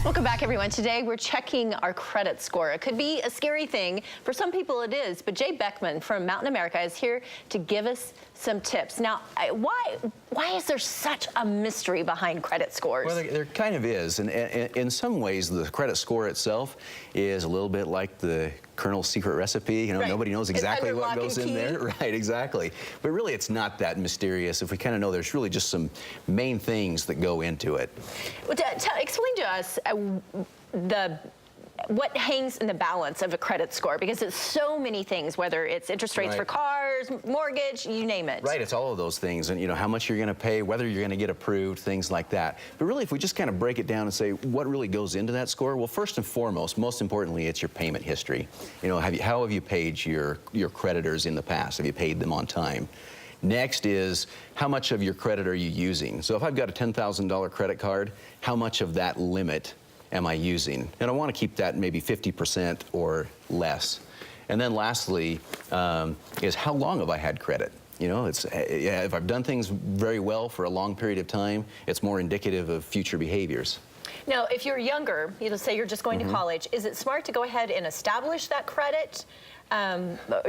Welcome back, everyone. Today, we're checking our credit score. It could be a scary thing. For some people, it is. But Jay Beckman from Mountain America is here to give us some tips. Now, why is there such a mystery behind credit scores? Well, there kind of is. And in some ways, the credit score itself is a little bit like the Colonel's secret recipe. You know, right. Nobody knows exactly what goes in there. Right, exactly. But really, it's not that mysterious if we kind of know there's really just some main things that go into it. Well, explain to us what hangs in the balance of a credit score, because it's so many things, whether it's interest rates for cars, mortgage, you name it. Right, it's all of those things, and you know, how much you're going to pay, whether you're going to get approved, things like that. But really, if we just kind of break it down and say what really goes into that score, well, first and foremost, most importantly, it's your payment history. You know, how have you paid your creditors in the past? Have you paid them on time? Next is, how much of your credit are you using? So if I've got a $10,000 credit card, how much of that limit am I using? And I want to keep that maybe 50% or less. And then lastly, is how long have I had credit? You know, if I've done things very well for a long period of time, it's more indicative of future behaviors. Now, if you're younger, say you're just going to college, is it smart to go ahead and establish that credit?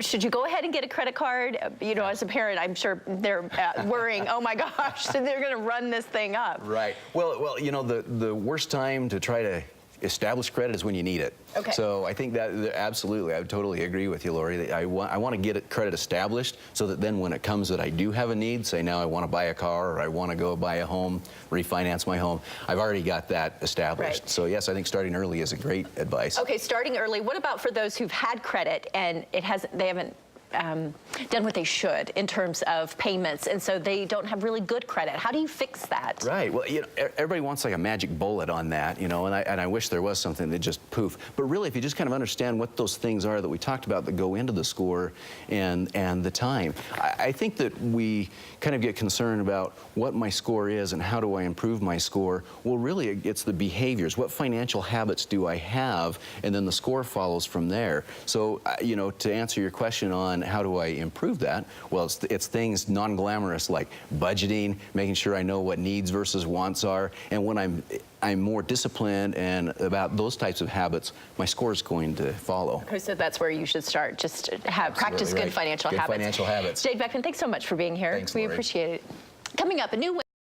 Should you go ahead and get a credit card? You know, as a parent, I'm sure they're worrying, oh my gosh, they're going to run this thing up. Right. Well, you know, the worst time to try to establish credit is when you need it. Okay. So I think that absolutely, I would totally agree with you, Lori. I want to get credit established so that then when it comes that I do have a need, say now I want to buy a car or I want to go buy a home, refinance my home, I've already got that established. Right. So yes, I think starting early is a great advice. Okay, starting early. What about for those who've had credit and they haven't done what they should in terms of payments, and so they don't have really good credit? How do you fix that? Right. Well, you know, everybody wants like a magic bullet on that, you know, and I wish there was something that just poof. But really, if you just kind of understand what those things are that we talked about that go into the score and the time, I think that we kind of get concerned about what my score is and how do I improve my score. Well, really, it's the behaviors. What financial habits do I have? And then the score follows from there. So, you know, to answer your question on how do I improve that? Well, it's things non-glamorous like budgeting, making sure I know what needs versus wants are, and when I'm more disciplined and about those types of habits, my score is going to follow. Okay, so that's where you should start. Just practice good financial habits. Financial habits. Jay Beckman, thanks so much for being here. Thanks, we Lori. appreciate it. Coming up, a new